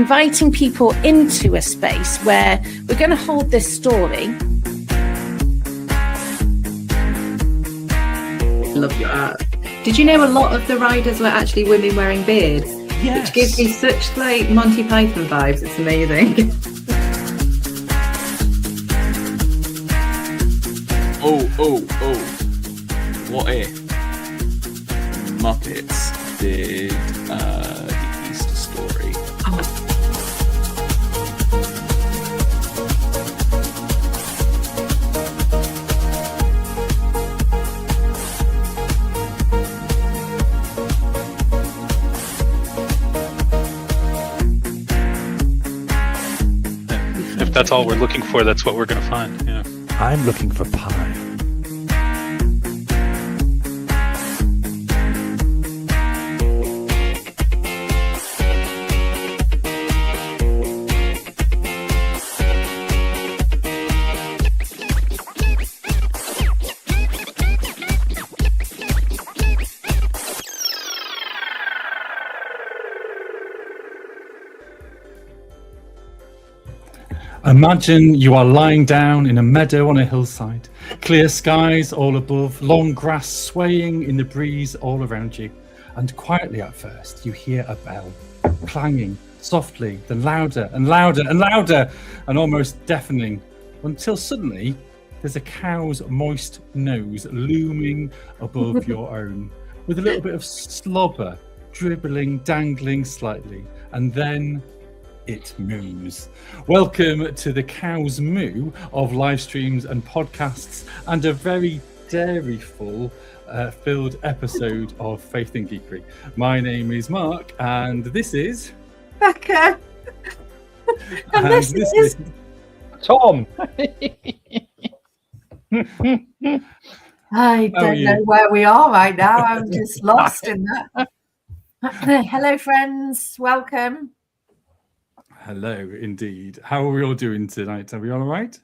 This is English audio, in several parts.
inviting people into a space where we're going to hold this story. Love your art. Did you know a lot of the riders were actually women wearing beards? Yes. Which gives me such like Monty Python vibes. It's amazing. What if Muppets did the Easter story? If that's all we're looking for, that's what we're going to find. Yeah. I'm looking for pie. Imagine you are lying down in a meadow on a hillside. Clear skies all above, long grass swaying in the breeze all around you. And quietly at first, you hear a bell clanging softly, then louder and louder and louder, and almost deafening, until suddenly there's a cow's moist nose looming above your own, with a little bit of slobber dribbling, dangling slightly, and then it moos. Welcome to the Cow's Moo of live streams and podcasts, and a very dairy-full filled episode of Faith and Geekery. My name is Mark, and this is Becca. and this is Tom. I don't know where we are right now. I'm just lost in that. Hello, friends. Welcome. Hello, indeed. How are we all doing tonight? Are we all right?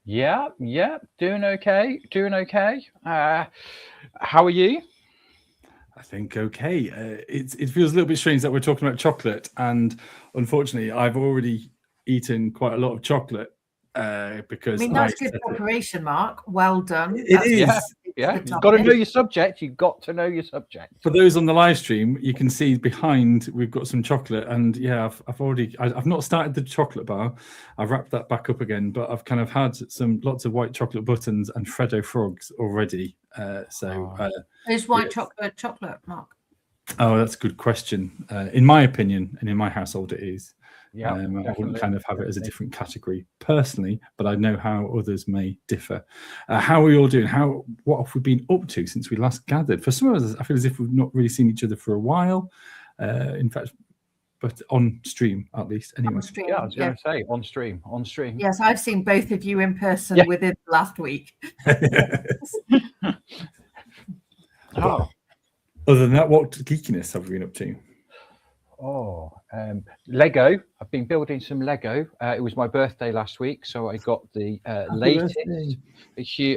Yeah, doing okay. How are you? I think okay. It feels a little bit strange that we're talking about chocolate, and unfortunately, I've already eaten quite a lot of chocolate because that's good preparation, Mark. Well done. It is. Yeah. You've got to know your subject. For those on the live stream, you can see behind we've got some chocolate, and yeah, I've not started the chocolate bar. I've wrapped that back up again, but I've kind of had lots of white chocolate buttons and Freddo frogs already. Is white chocolate, Mark? Oh, that's a good question. In my opinion, and in my household, it is. Yeah, I wouldn't kind of have it as a different category personally, but I know how others may differ. How are we all doing? What have we been up to since we last gathered? For some of us, I feel as if we've not really seen each other for a while. In fact, but on stream at least. Anyway. On stream, yeah, I was going to say on stream. Yes, I've seen both of you in person within the last week. Other than that, what geekiness have we been up to? Lego. I've been building some Lego. It was my birthday last week, so I got the latest.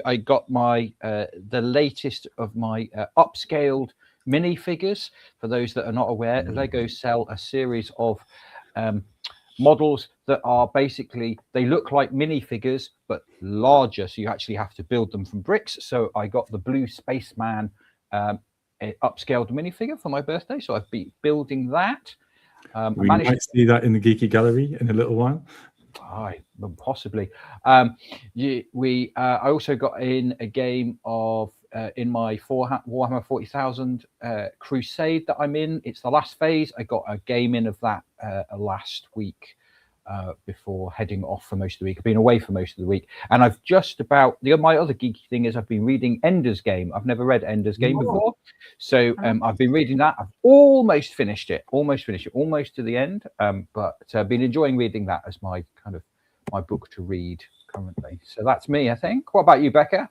I got my the latest of my upscaled minifigures. For those that are not aware, Lego sell a series of models that are basically, they look like minifigures but larger, so you actually have to build them from bricks. So I got the blue spaceman upscaled minifigure for my birthday, so I've been building that. We might see that in the Geeky Gallery in a little while. Possibly. I also got in a game of in my Warhammer 40,000 crusade that I'm in. It's the last phase. I got a game in of that last week before heading off for most of the week. I've been away for most of the week, and I've just about my other geeky thing is I've been reading Ender's Game. I've never read Ender's Game before, so I've been reading that. I've almost finished it, almost to the end. But I've been enjoying reading that as my kind of my book to read currently. So that's me, I think. What about you, Becca?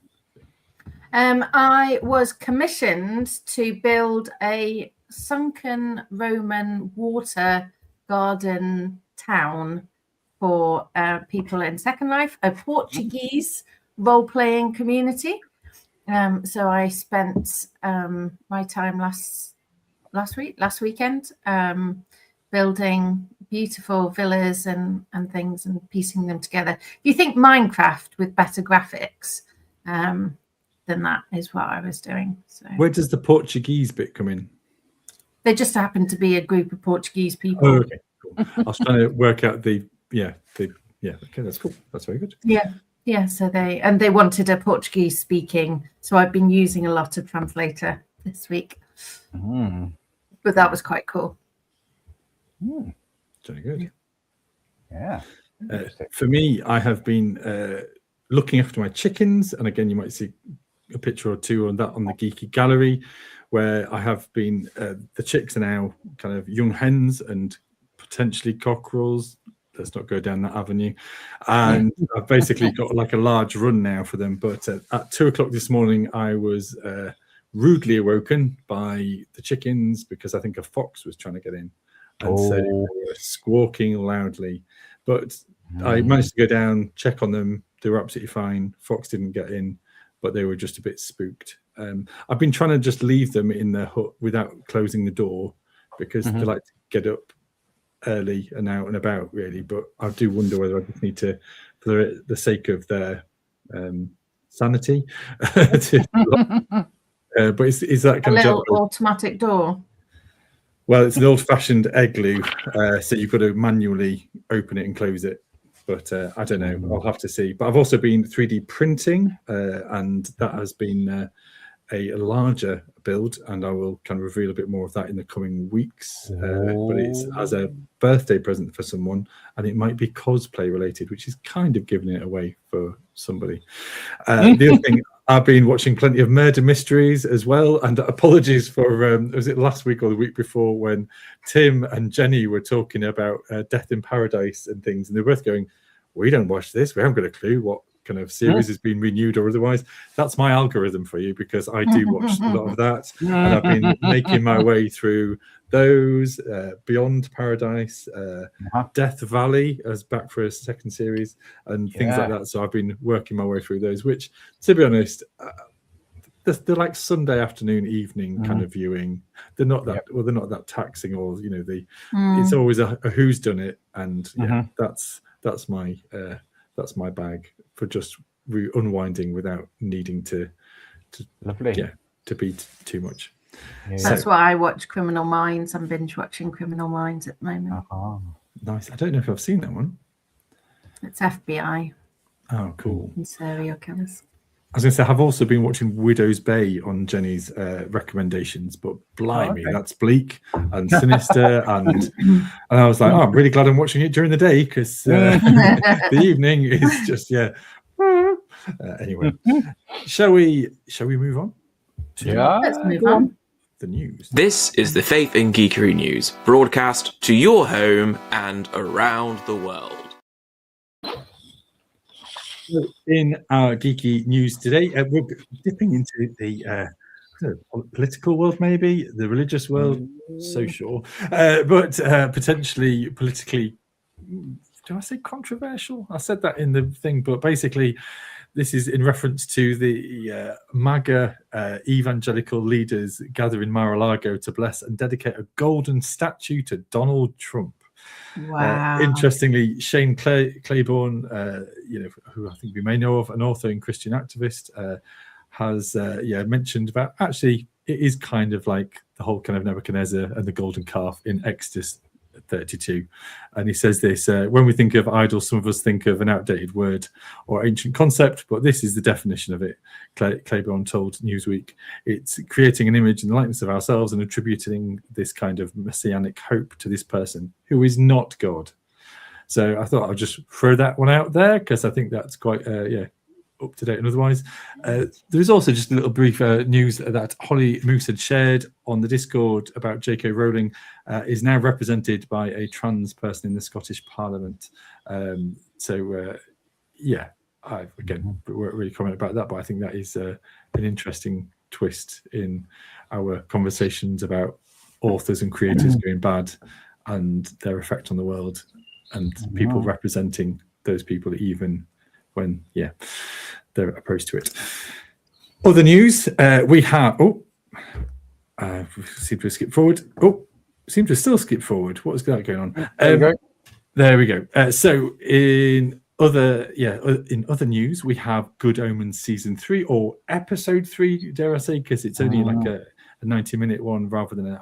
I was commissioned to build a sunken Roman water garden town for people in Second Life, a Portuguese role-playing community. So I spent my time last weekend building beautiful villas and things and piecing them together. You think Minecraft with better graphics than that is what I was doing. So Where does the Portuguese bit come in? they just happened to be a group of Portuguese people. Oh, okay, cool. I was trying to work out okay, that's cool. That's very good. Yeah, so they wanted a Portuguese speaking, so I've been using a lot of translator this week. But that was quite cool. Very good. Yeah. For me, I have been looking after my chickens, and again, you might see a picture or two on that on the Geeky Gallery, where I have been. The chicks are now kind of young hens and potentially cockerels. Let's not go down that avenue. And I've basically got like a large run now for them. But at 2:00 this morning, I was rudely awoken by the chickens because I think a fox was trying to get in. And so they were squawking loudly. But I managed to go down, check on them. They were absolutely fine. Fox didn't get in, but they were just a bit spooked. I've been trying to just leave them in their hut without closing the door because they like to get up early and out and about, really. But I do wonder whether I just need to, for the sake of their sanity, but is that kind a of little job? automatic door. Well, it's an old-fashioned igloo, so you've got to manually open it and close it. But I don't know. I'll have to see. But I've also been 3D printing, and that has been a larger build, and I will kind of reveal a bit more of that in the coming weeks. But it's as a birthday present for someone, and it might be cosplay related, which is kind of giving it away for somebody. The other thing, I've been watching plenty of murder mysteries as well, and apologies for was it last week or the week before when Tim and Jenny were talking about Death in Paradise and things, and they're both going, "We don't watch this. We haven't got a clue what kind of series has been renewed or otherwise." That's my algorithm for you, because I do watch a lot of that, and I've been making my way through those, Beyond Paradise, Death Valley as back for a second series, and things like that. So I've been working my way through those, which, to be honest, they're like Sunday afternoon, evening kind of viewing. They're not that they're not that taxing, or it's always a who's done it, and that's my bag for just unwinding without needing to be too much. That's what I watch. Criminal Minds. I'm binge watching Criminal Minds at the moment. Nice. I don't know if I've seen that one. It's FBI. Oh, cool. And serial killers. I was going to say, I've also been watching Widow's Bay on Jenny's recommendations, but blimey, that's bleak and sinister. and I was like, I'm really glad I'm watching it during the day, because the evening is just, anyway, shall we move on? Let's move on. The news. This is the Faith in Geekery News, broadcast to your home and around the world. In our geeky news today, we're dipping into the political world, maybe the religious world, social, but potentially politically. Do I say controversial? I said that in the thing, but basically, this is in reference to the MAGA evangelical leaders gather in Mar-a-Lago to bless and dedicate a golden statue to Donald Trump. Wow. Interestingly, Shane Claiborne, who I think we may know of, an author and Christian activist, has mentioned about, actually, it is kind of like the whole kind of Nebuchadnezzar and the golden calf in Exodus 32. And he says this, when we think of idols, some of us think of an outdated word or ancient concept, but this is the definition of it. Claiborne told Newsweek, it's creating an image in the likeness of ourselves and attributing this kind of messianic hope to this person who is not God. So I thought I'd just throw that one out there, because I think that's quite up to date and otherwise. There's also just a little brief news that Holly Moose had shared on the Discord about J.K. Rowling is now represented by a trans person in the Scottish Parliament. I again won't really comment about that, but I think that is an interesting twist in our conversations about authors and creators going bad and their effect on the world, and people representing those people even when they're opposed to it. Other news, we have we seem to skip forward. seem to still skip forward. What is that going on? There we go. There we go. So in other news, we have Good Omens season 3 or episode 3, dare I say, because it's only like a 90-minute one rather than a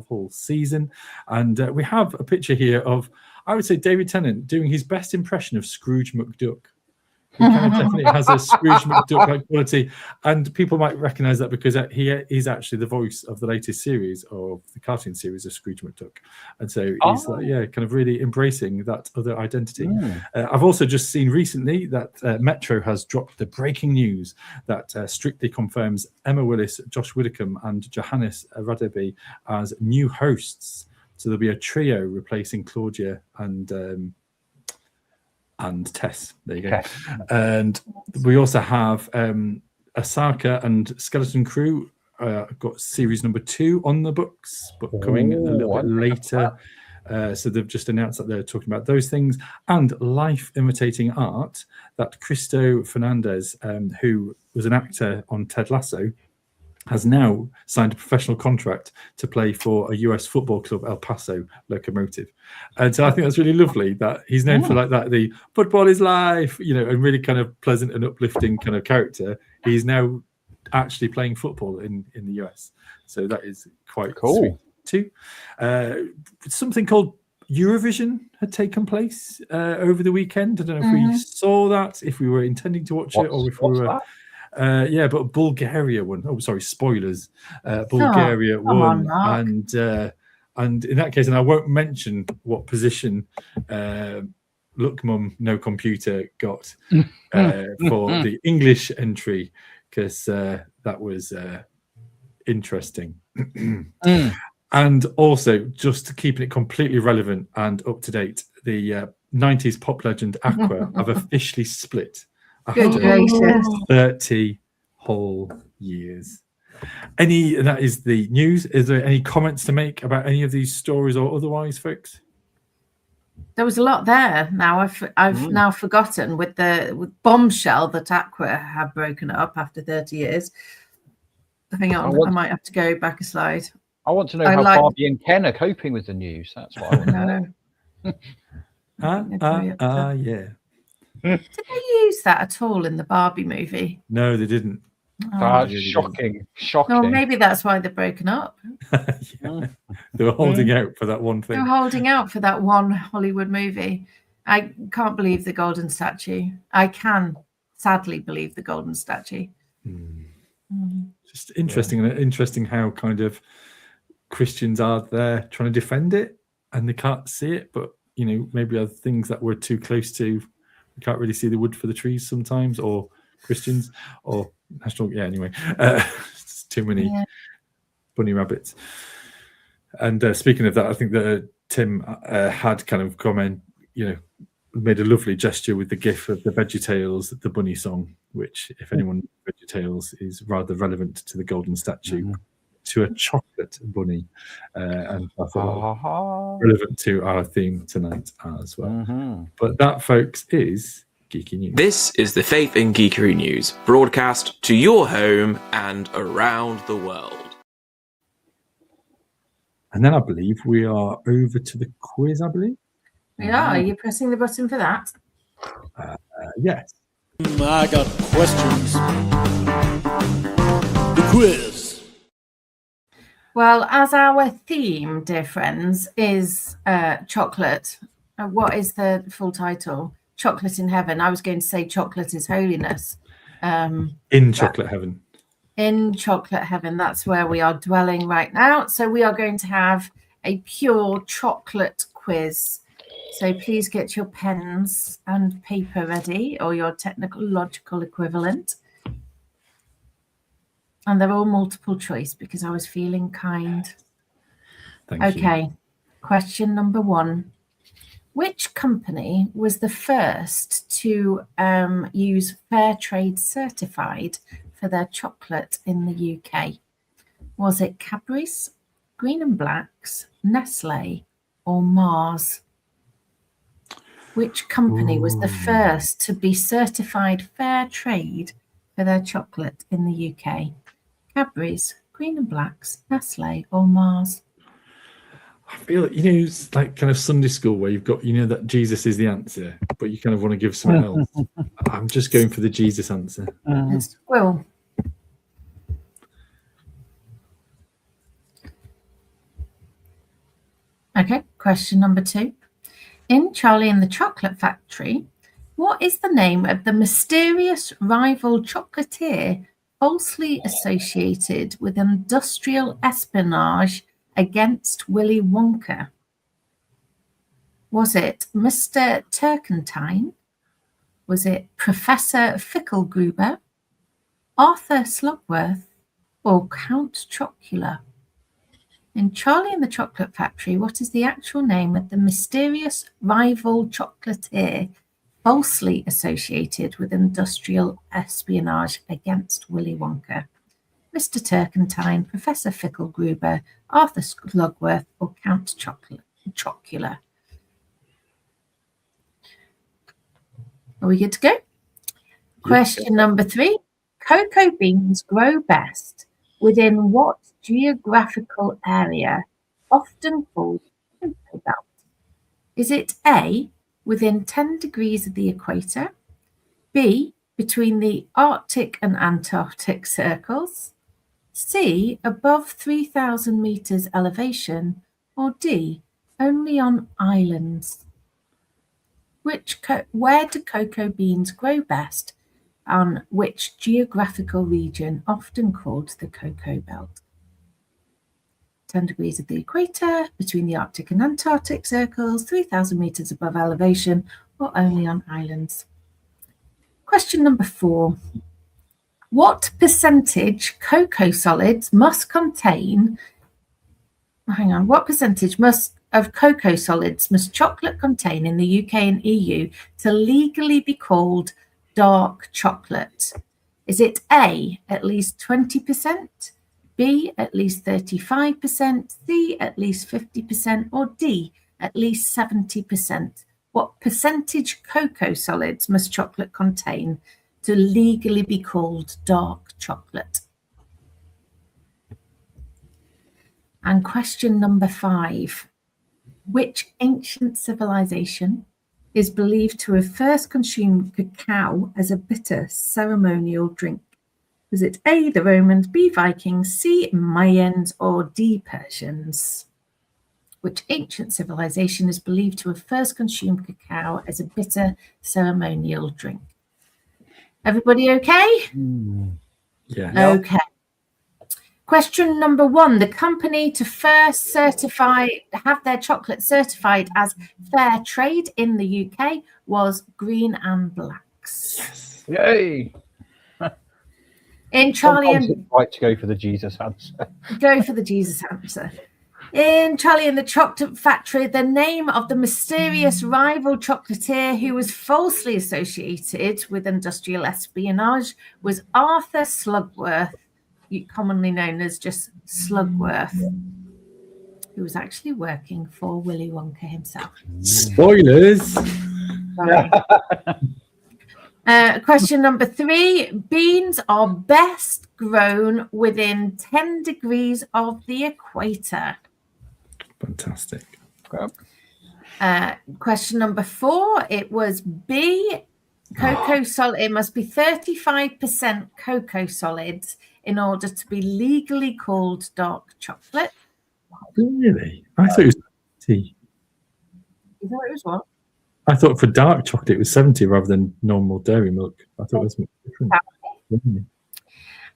full season. And we have a picture here of, I would say, David Tennant doing his best impression of Scrooge McDuck. He kind of definitely has a Scrooge McDuck-like quality, and people might recognise that because he is actually the voice of the latest series of the cartoon series of Scrooge McDuck, and so he's kind of really embracing that other identity. I've also just seen recently that Metro has dropped the breaking news that strictly confirms Emma Willis, Josh Widdicombe, and Johannes Radebe as new hosts. So there'll be a trio replacing Claudia and Tess. There you go. Tess. And we also have Asaka and Skeleton Crew got series number 2 on the books, but coming a little bit later. So they've just announced that they're talking about those things. And Life Imitating Art, that Cristo Fernandez, who was an actor on Ted Lasso, has now signed a professional contract to play for a US football club, El Paso Locomotive. And so I think that's really lovely that he's known for like that, the football is life, and really kind of pleasant and uplifting kind of character. He's now actually playing football in the US. So that is quite cool too. Something called Eurovision had taken place over the weekend. I don't know if we saw that, if we were intending to watch it, or if we were... but Bulgaria won. Oh, sorry, spoilers. Bulgaria won, and in that case, and I won't mention what position Look Mum No Computer got for the English entry, because that was interesting. And also, just keeping it completely relevant and up to date, the 90s pop legend Aqua have officially split. After 30 whole years. That is the news. Is there any comments to make about any of these stories or otherwise, folks? There was a lot there. Now I've now forgotten with Bombshell that Aqua have broken up after 30 years. Hang on, I might have to go back a slide. I want to know how Barbie and Ken are coping with the news. That's what I want to know. Yeah. Did they use that at all in the Barbie movie? No, they didn't. That's shocking. Well, maybe that's why they're broken up. They were holding out for that one thing. They were holding out for that one Hollywood movie. I can't believe the golden statue. I can sadly believe the golden statue. Just interesting, and interesting how kind of Christians are there trying to defend it, and they can't see it, but maybe other things that we're too close to. We can't really see the wood for the trees sometimes, or Christians, or national. Yeah, anyway, it's too many bunny rabbits. And speaking of that, I think that Tim had kind of made a lovely gesture with the gif of the VeggieTales, the bunny song, which, if anyone knows VeggieTales, is rather relevant to the golden statue, to a chocolate bunny, and I thought relevant to our theme tonight as well. But that, folks, is Geeky News. This is the Faith in Geekery News, broadcast to your home and around the world. And then I believe we are over to the quiz, I believe. We are. Are you pressing the button for that? Yes. I got questions. The quiz. Well, as our theme, dear friends, is chocolate, what is the full title? Chocolate in Heaven. I was going to say Chocolate is Holiness. In Chocolate Heaven. In Chocolate Heaven. That's where we are dwelling right now. So we are going to have a pure chocolate quiz. So please get your pens and paper ready, or your technological equivalent. And they're all multiple choice because I was feeling kind. Thank you. Question number 1. Which company was the first to use Fair Trade Certified for their chocolate in the UK? Was it Cadbury's, Green and Black's, Nestle, or Mars? Which company was the first to be certified fair trade for their chocolate in the UK? Cadbury's, Green and Black's, Nestle, or Mars? I feel it's like kind of Sunday school where you've got that Jesus is the answer, but you kind of want to give something else. I'm just going for the Jesus answer. It's Will. Okay, question number 2. In Charlie and the Chocolate Factory, what is the name of the mysterious rival chocolatier falsely associated with industrial espionage against Willy Wonka? Was it Mr. Turkentine? Was it Professor Fickelgruber, Arthur Slugworth, or Count Chocula? In Charlie and the Chocolate Factory, what is the actual name of the mysterious rival chocolatier falsely associated with industrial espionage against Willy Wonka? Mr. Turkentine, Professor Fickelgruber, Arthur Slugworth, or Count Chocula? Are we good to go? Question number 3. Cocoa beans grow best within what geographical area, often called cocoa belt? Is it A, within 10 degrees of the equator, B, between the Arctic and Antarctic circles, C, above 3,000 meters elevation, or D, only on islands? Where do cocoa beans grow best, on which geographical region, often called the cocoa belt? 10 degrees of the equator, between the Arctic and Antarctic circles, 3,000 meters above elevation, or only on islands? Question number 4. What percentage cocoa solids must contain? What percentage of cocoa solids must chocolate contain in the UK and EU to legally be called dark chocolate? Is it A, at least 20%, B, at least 35%, C, at least 50%, or D, at least 70%? What percentage cocoa solids must chocolate contain to legally be called dark chocolate? And question number 5. Which ancient civilization is believed to have first consumed cacao as a bitter ceremonial drink? Was it A, the Romans, B, Vikings, C, Mayans, or D, Persians? Which ancient civilization is believed to have first consumed cacao as a bitter ceremonial drink? Everybody okay? Yeah. Okay. Question number 1. The company to first have their chocolate certified as fair trade in the UK was Green and Blacks. Yay! In Charlie Sometimes and it's right to go for the Jesus answer. Go for the Jesus answer. In Charlie and the Chocolate Factory, the name of the mysterious rival chocolatier who was falsely associated with industrial espionage was Arthur Slugworth, commonly known as just Slugworth, who was actually working for Willy Wonka himself. Spoilers. Sorry. Question number 3. Beans are best grown within 10 degrees of the equator. Fantastic. Question number 4. It was B. Cocoa solid. It must be 35% cocoa solids in order to be legally called dark chocolate. Really? I thought it was 70. You thought it was what? I thought for dark chocolate it was 70 rather than normal dairy milk. I thought it was different. Really?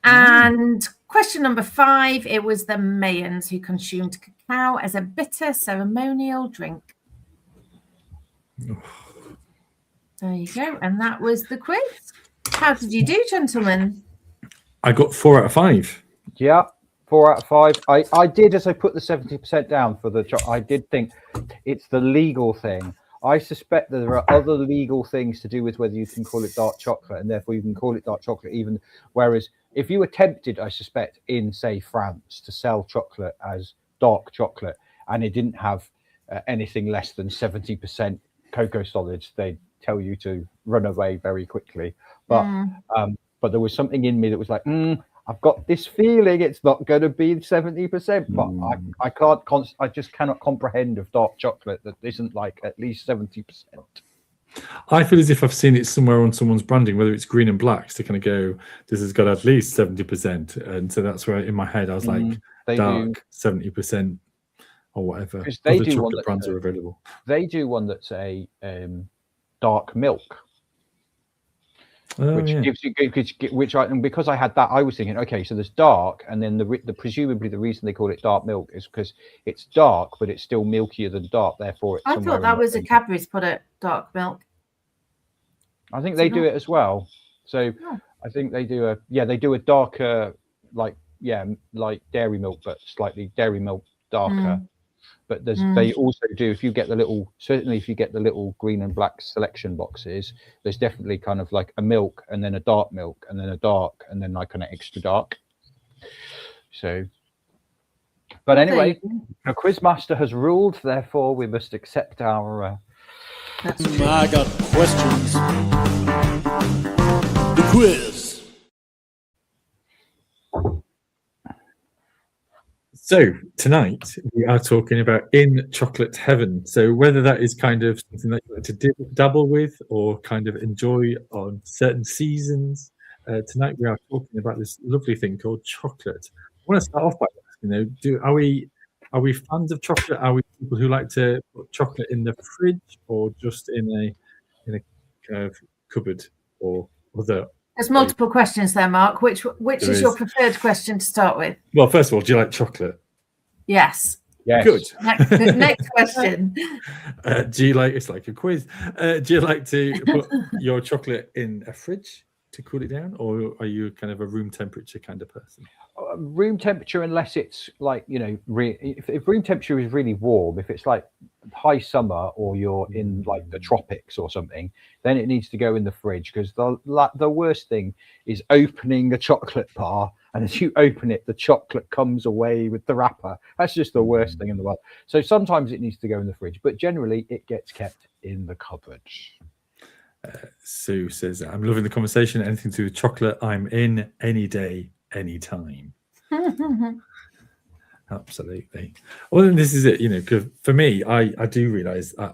And question number 5. It was the Mayans who consumed cacao as a bitter ceremonial drink. There you go. And that was the quiz. How did you do, gentlemen? I got 4 out of 5. Yeah, 4 out of 5. I did, as I put the 70% down for the I did think it's the legal thing. I suspect that there are other legal things to do with whether you can call it dark chocolate, and therefore you can call it dark chocolate even. Whereas if you attempted, I suspect, in, say, France to sell chocolate as dark chocolate, and it didn't have anything less than 70% cocoa solids, they'd tell you to run away very quickly. But there was something in me that was like, I've got this feeling it's not going to be 70%, but I can't. I just cannot comprehend of dark chocolate that isn't like at least 70%. I feel as if I've seen it somewhere on someone's branding, whether it's green and blacks, to kind of go, this has got at least 70%. And so that's where in my head I was like, dark 70% or whatever. Because they Other do chocolate brands are available. They do one that's a dark milk. Which gives you, and because I had that, I was thinking, okay, so there's dark, and then presumably the reason they call it dark milk is because it's dark, but it's still milkier than dark. Therefore, it's I thought that was a Cadbury's product, dark milk. I think they do it as well. So I think they do a darker, like dairy milk, but slightly dairy milk darker. But they also do, if you get the little green and black selection boxes, there's definitely kind of like a milk and then a dark milk and then a dark and then like an extra dark. So, but anyway, the Quizmaster has ruled, therefore we must accept our... I got questions. The quiz. So tonight we are talking about in chocolate heaven. So whether that is kind of something that you like to dabble with or kind of enjoy on certain seasons, tonight we are talking about this lovely thing called chocolate. I want to start off by asking, are we fans of chocolate? Are we people who like to put chocolate in the fridge or just in a kind of cupboard or other? There's multiple questions there, Mark. Which is your preferred question to start with? Well, first of all, do you like chocolate? Yes. Yes. Good. Next question. Do you like? It's like a quiz. Do you like to put your chocolate in a fridge to cool it down, or are you kind of a room temperature kind of person? Room temperature, unless it's like if room temperature is really warm, if it's like high summer or you're in like the tropics or something, then it needs to go in the fridge, because the worst thing is opening a chocolate bar, and as you open it, the chocolate comes away with the wrapper. That's just the worst thing in the world. So sometimes it needs to go in the fridge, but generally it gets kept in the cupboard. Sue says, I'm loving the conversation. Anything to do with chocolate, I'm in any day, anytime. Absolutely. Well, then this is it, because for me, I do realize I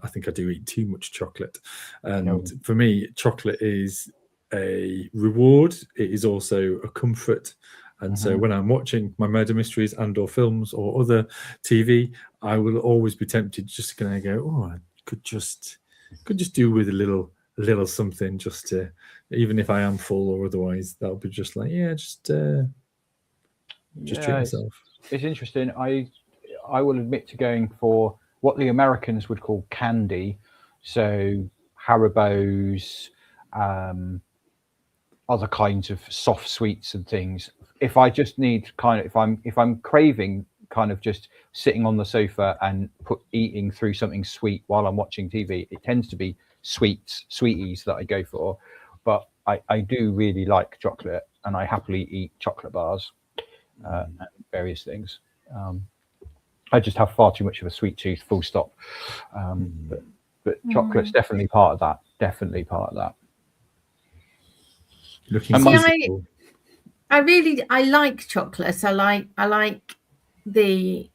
think I do eat too much chocolate. And for me, chocolate is a reward. It is also a comfort. And so when I'm watching my murder mysteries and or films or other TV, I will always be tempted just to kind of go, oh, I could just do with a little something, just to, even if I am full or otherwise, that'll be just like, just treat myself. It's interesting. I will admit to going for what the Americans would call candy, so Haribo's, other kinds of soft sweets and things. If I just need if I'm craving kind of just sitting on the sofa and eating through something sweet while I'm watching TV, it tends to be sweeties that I go for. But I do really like chocolate, and I happily eat chocolate bars and various things. I just have far too much of a sweet tooth, full stop. But chocolate's definitely part of that. Definitely part of that. I like chocolate. I like the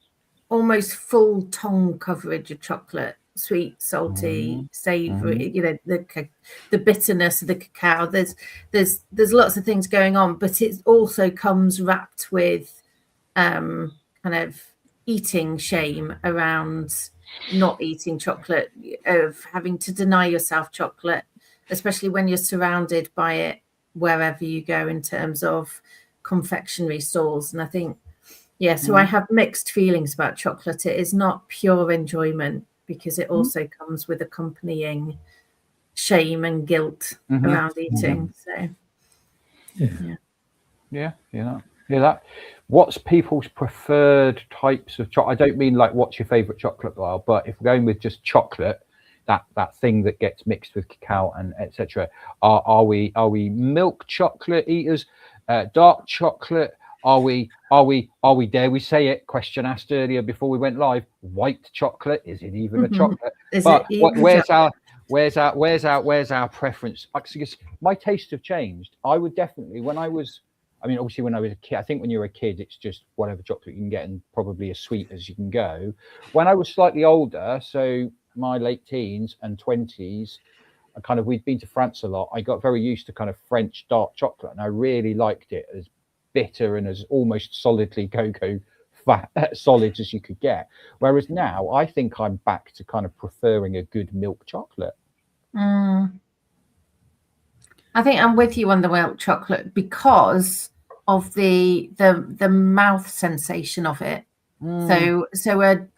almost full tongue coverage of chocolate, sweet, salty, savory. The bitterness of the cacao. There's lots of things going on, but it also comes wrapped with kind of eating shame around not eating chocolate, of having to deny yourself chocolate, especially when you're surrounded by it wherever you go in terms of confectionery stalls. And I think, so I have mixed feelings about chocolate. It is not pure enjoyment, because it also comes with accompanying shame and guilt around eating. So that. What's people's preferred types of chocolate? I don't mean like what's your favorite chocolate bar, but if we're going with just chocolate, that thing that gets mixed with cacao and etc. Are we milk chocolate eaters? Dark chocolate? Are we dare we say it? Question asked earlier before we went live. White chocolate? Is it even a chocolate? Where's our preference? Because my tastes have changed. I would definitely, when I was I mean, obviously, when I was a kid, I think when you're a kid, it's just whatever chocolate you can get and probably as sweet as you can go. When I was slightly older, so my late teens and 20s, we'd been to France a lot. I got very used to kind of French dark chocolate, and I really liked it as bitter and as almost solidly cocoa fat solids as you could get. Whereas now, I think I'm back to kind of preferring a good milk chocolate. I think I'm with you on the milk chocolate because of the mouth sensation of it. So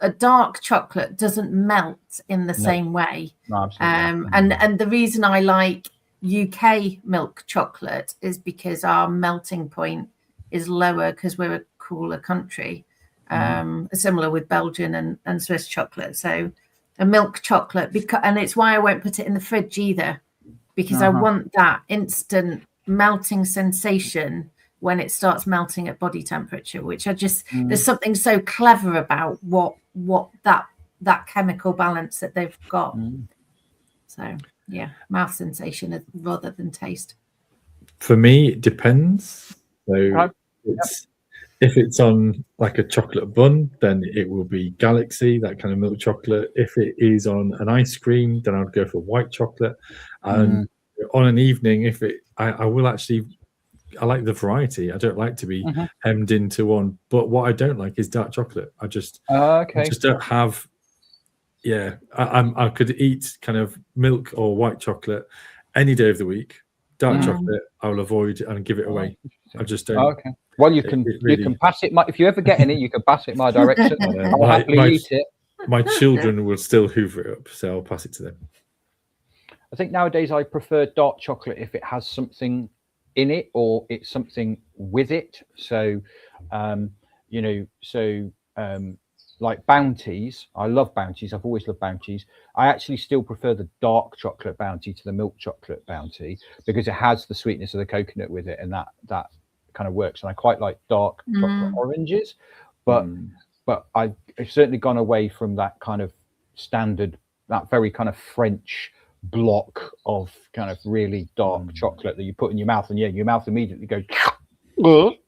a dark chocolate doesn't melt in the same way. No, absolutely. And the reason I like UK milk chocolate is because our melting point is lower because we're a cooler country. Similar with Belgian and Swiss chocolate. So a milk chocolate, and it's why I won't put it in the fridge either, because I want that instant melting sensation when it starts melting at body temperature, which there's something so clever about what that chemical balance that they've got. So yeah, mouth sensation rather than taste. For me, it depends. So if it's on like a chocolate bun, then it will be Galaxy, that kind of milk chocolate. If it is on an ice cream, then I'd go for white chocolate. And on an evening, I like the variety. I don't like to be hemmed into one. But what I don't like is dark chocolate. I just don't have. Yeah, I could eat kind of milk or white chocolate any day of the week. Dark chocolate, I will avoid and give it away. I just don't. Okay. Well, you can pass it. If you ever get any, you can pass it my direction. I'll happily eat it. My children will still hoover it up, so I'll pass it to them. I think nowadays I prefer dark chocolate if it has something in it or it's something with it. So, like Bounties. I love Bounties. I've always loved Bounties. I actually still prefer the dark chocolate Bounty to the milk chocolate Bounty because it has the sweetness of the coconut with it, and that kind of works. And I quite like dark chocolate oranges, but I've certainly gone away from that kind of standard, that very kind of French block of kind of really dark chocolate that you put in your mouth, and your mouth immediately goes which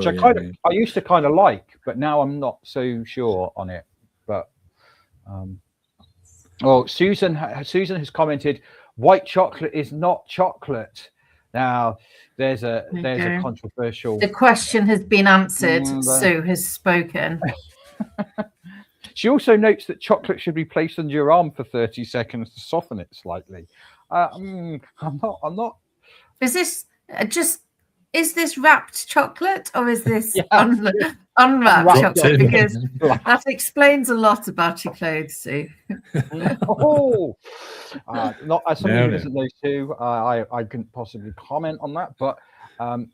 I used to kind of like, but now I'm not so sure on it. But Susan has commented, white chocolate is not chocolate. Now there's a controversial. The question has been answered. Sue has spoken. She also notes that chocolate should be placed under your arm for 30 seconds to soften it slightly. I'm not. Is this wrapped chocolate or is this unwrapped chocolate? Because that explains a lot about your clothes, Sue. Not as somebody who doesn't know Sue, I couldn't possibly comment on that, but I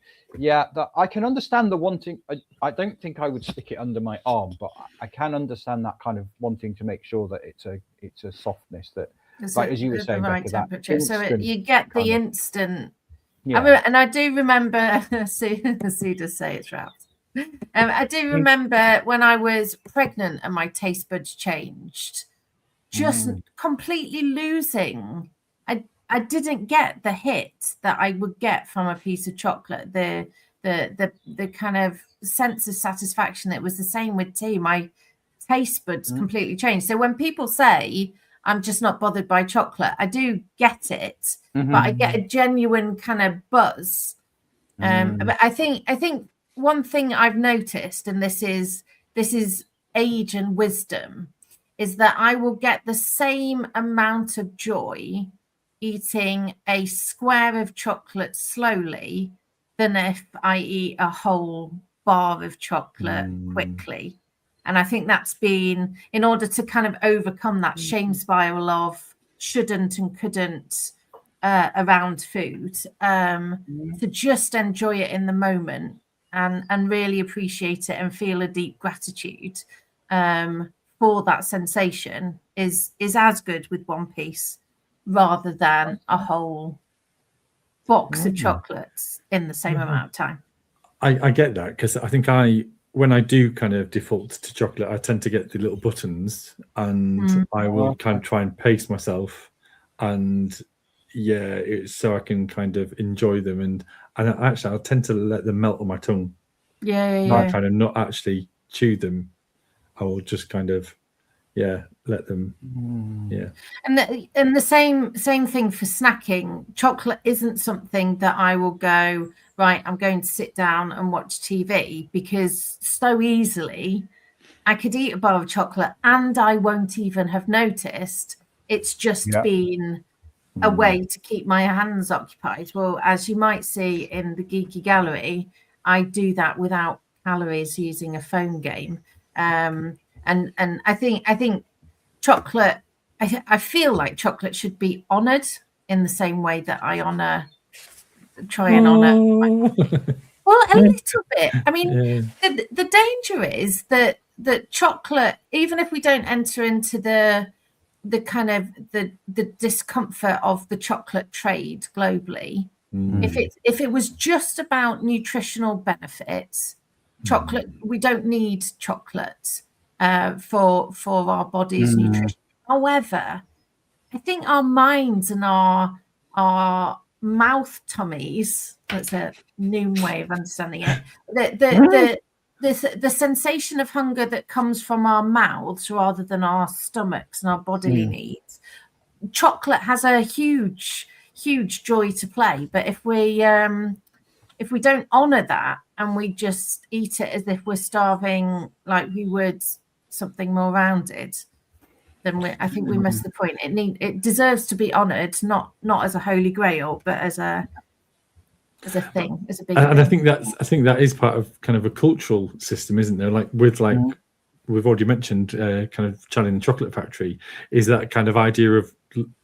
can understand the wanting. I don't think I would stick it under my arm, but I can understand that kind of wanting to make sure that it's a softness that, like as you were saying, the right temperature, so you get the instant. Yeah. And I do remember, Sue does say it's wrapped. I do remember when I was pregnant and my taste buds changed, just completely losing. I didn't get the hit that I would get from a piece of chocolate. The kind of sense of satisfaction. It was the same with tea. My taste buds completely changed. So when people say I'm just not bothered by chocolate, I do get it, but I get a genuine kind of buzz. But I think one thing I've noticed, and this is age and wisdom, is that I will get the same amount of joy eating a square of chocolate slowly than if I eat a whole bar of chocolate quickly. And I think that's been, in order to kind of overcome that shame spiral of shouldn't and couldn't around food, to just enjoy it in the moment and really appreciate it and feel a deep gratitude for that sensation is as good with one piece rather than a whole box of chocolates in the same amount of time. I get that, because I think when I do kind of default to chocolate, I tend to get the little buttons, and I will kind of try and pace myself. And so I can kind of enjoy them, and actually I'll tend to let them melt on my tongue. Yeah. Kind of not actually chew them. I will just kind of let them. And the same thing for snacking. Chocolate isn't something that I will go, right, I'm going to sit down and watch TV, because so easily I could eat a bar of chocolate and I won't even have noticed. It's just been a way to keep my hands occupied. Well, as you might see in the Geeky Gallery, I do that without calories using a phone game. And I think chocolate, I feel like chocolate should be honoured in the same way that I try and honour. Well, a little bit. I mean, the danger is that chocolate, even if we don't enter into the kind of the discomfort of the chocolate trade globally, if it was just about nutritional benefits, chocolate, we don't need chocolate for our body's nutrition. However, I think our minds and our mouth tummies, that's a new way of understanding it, the sensation of hunger that comes from our mouths rather than our stomachs and our bodily needs. Chocolate has a huge joy to play, but if we don't honor that and we just eat it as if we're starving, like we would something more rounded, then I think we miss the point. It deserves to be honored, not as a holy grail, but as a thing, as a big And thing. I think that is part of kind of a cultural system, isn't there? Like we've already mentioned, kind of Charlie and the Chocolate Factory, is that kind of idea of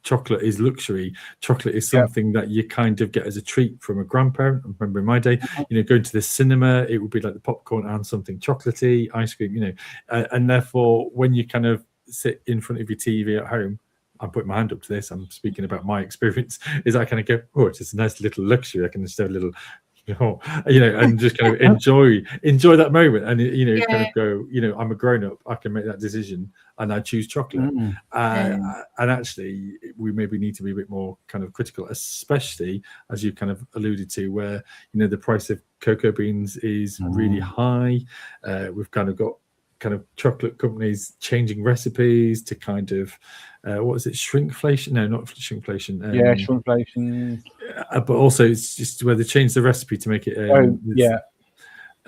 chocolate is luxury. Chocolate is something that you kind of get as a treat from a grandparent. I remember in my day, going to the cinema, it would be like the popcorn and something chocolatey, ice cream, and therefore when you kind of sit in front of your TV at home, I'm putting my hand up to this, I'm speaking about my experience, is I kind of go, oh, it's just a nice little luxury. I can just have a little, and just kind of enjoy that moment, and kind of go, I'm a grown up, I can make that decision, and I choose chocolate. And actually, we maybe need to be a bit more kind of critical, especially as you kind of alluded to, where the price of cocoa beans is really high. We've kind of got chocolate companies changing recipes to kind of what is it, shrinkflation? No, not shrinkflation. Shrinkflation. But also it's just where they change the recipe to make it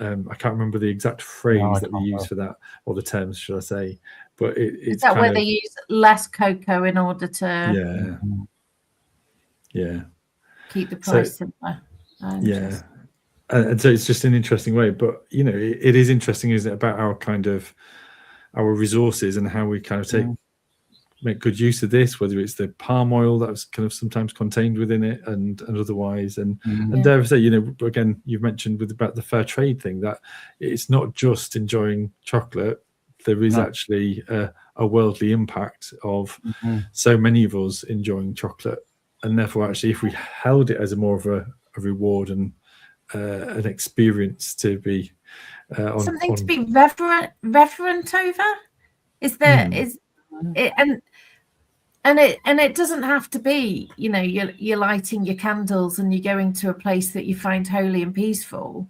I can't remember the exact phrase that we use for that, or the terms, should I say, but it's is that where they use less cocoa in order to keep the price simpler? And so it's just an interesting way, but it is interesting, isn't it, about our resources and how we kind of make good use of this, whether it's the palm oil that's kind of sometimes contained within it and otherwise, and dare I say, again, you've mentioned about the fair trade thing, that it's not just enjoying chocolate. There is actually a worldly impact of so many of us enjoying chocolate, and therefore actually if we held it as more of a reward and an experience to be something to be reverent over, is there is it, and it doesn't have to be you're lighting your candles and you're going to a place that you find holy and peaceful,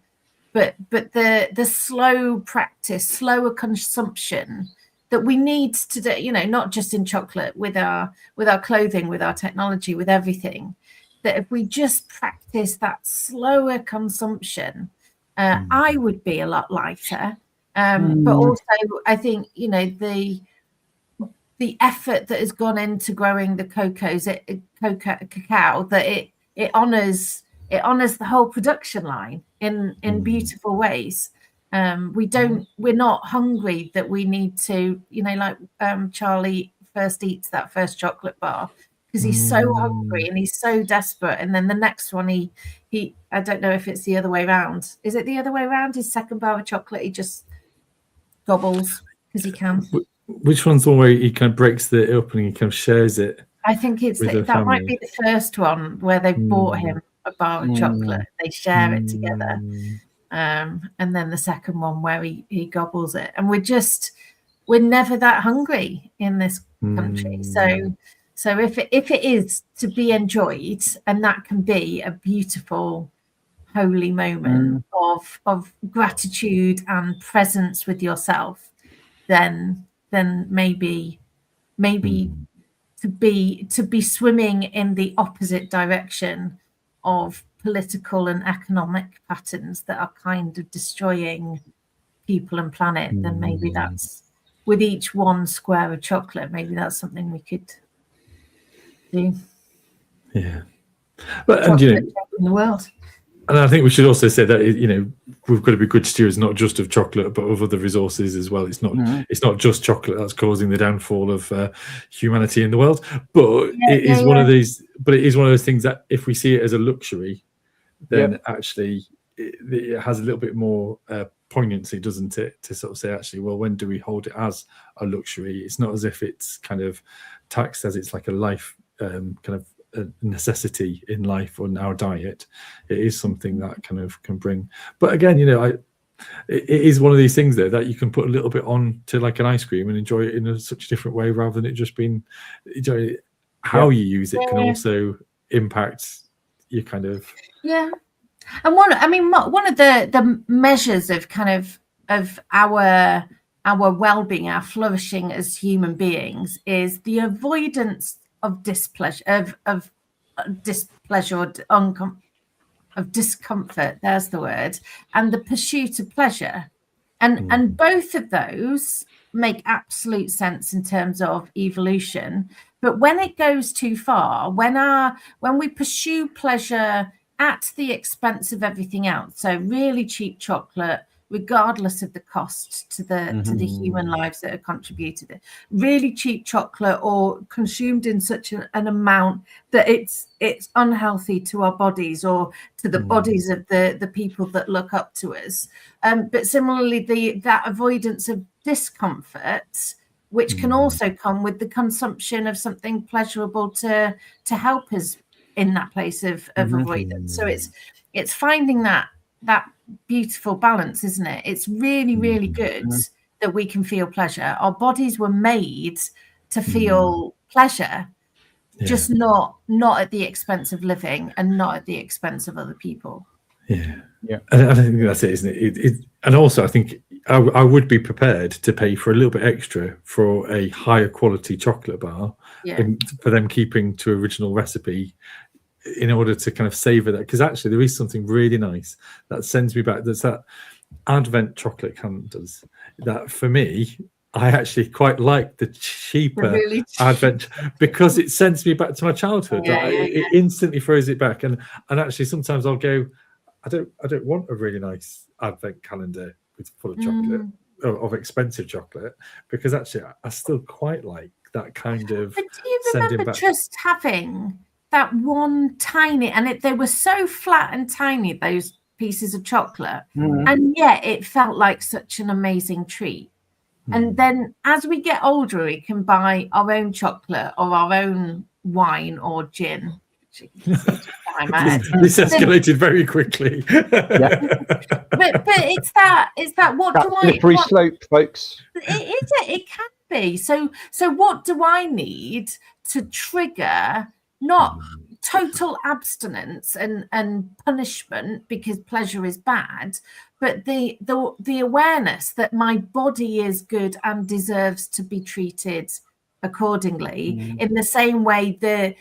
but the slow practice, slower consumption that we need to do, not just in chocolate, with our clothing, with our technology, with everything, that if we just practice that slower consumption, I would be a lot lighter. But also, I think the effort that has gone into growing the cacao, that it honors the whole production line in beautiful ways. We're not hungry that we need to, like Charlie first eats that first chocolate bar because he's so hungry and he's so desperate, and then the next one he I don't know if it's the other way around. Is it the other way around? His second bar of chocolate he just gobbles because he can. Which one's the one where he kind of breaks it open and he kind of shares it? I think that might be the first one where they bought him a bar of chocolate. They share it together. And then the second one where he gobbles it. And we're never that hungry in this country. So So if it is to be enjoyed, and that can be a beautiful, holy moment of gratitude and presence with yourself, then maybe to be swimming in the opposite direction of political and economic patterns that are kind of destroying people and planet, then maybe that's, with each one square of chocolate, maybe that's something we could do. Yeah. But and you know, in the world. And I think we should also say that we've got to be good stewards not just of chocolate but of other resources as well. It's not just chocolate that's causing the downfall of humanity in the world, but it is one of these. But it is one of those things that if we see it as a luxury, then actually it has a little bit more poignancy, doesn't it? To sort of say, actually, well, when do we hold it as a luxury? It's not as if it's kind of taxed as it's like a life kind of a necessity in life on our diet. It is something that kind of can bring. But again, it is one of these things there that you can put a little bit on to like an ice cream and enjoy it in such a different way, rather than it just being how you use it can also impact your kind of And one of the measures of kind of our well-being, our flourishing as human beings, is the avoidance of displeasure, of discomfort. There's the word, and the pursuit of pleasure, and both of those make absolute sense in terms of evolution. But when it goes too far, when we pursue pleasure at the expense of everything else, so really cheap chocolate, regardless of the cost to the human lives that are contributed, really cheap chocolate, or consumed in such an amount that it's unhealthy to our bodies or to the bodies of the people that look up to us. But similarly, that avoidance of discomfort, which can also come with the consumption of something pleasurable to help us in that place of avoidance. So it's finding that beautiful balance, isn't it? It's really, really good that we can feel pleasure. Our bodies were made to feel pleasure, just not at the expense of living and not at the expense of other people. And I think that's it, isn't it? And also I think I would be prepared to pay for a little bit extra for a higher quality chocolate bar, and for them keeping to original recipe, in order to kind of savor that, because actually there is something really nice that sends me back. There's that Advent chocolate candles that, for me, I actually quite like the cheaper Advent, because it sends me back to my childhood. It instantly throws it back, and actually sometimes I'll go, I don't want a really nice Advent calendar with full of chocolate, of expensive chocolate, because actually I still quite like that kind of. But do you remember just having that one tiny, and they were so flat and tiny, those pieces of chocolate, and yet it felt like such an amazing treat. And then as we get older, we can buy our own chocolate or our own wine or gin. This escalated very quickly. But it's that what do I slippery slope, folks. It can be. So what do I need to trigger not total abstinence and punishment because pleasure is bad, but the awareness that my body is good and deserves to be treated accordingly, in the same way the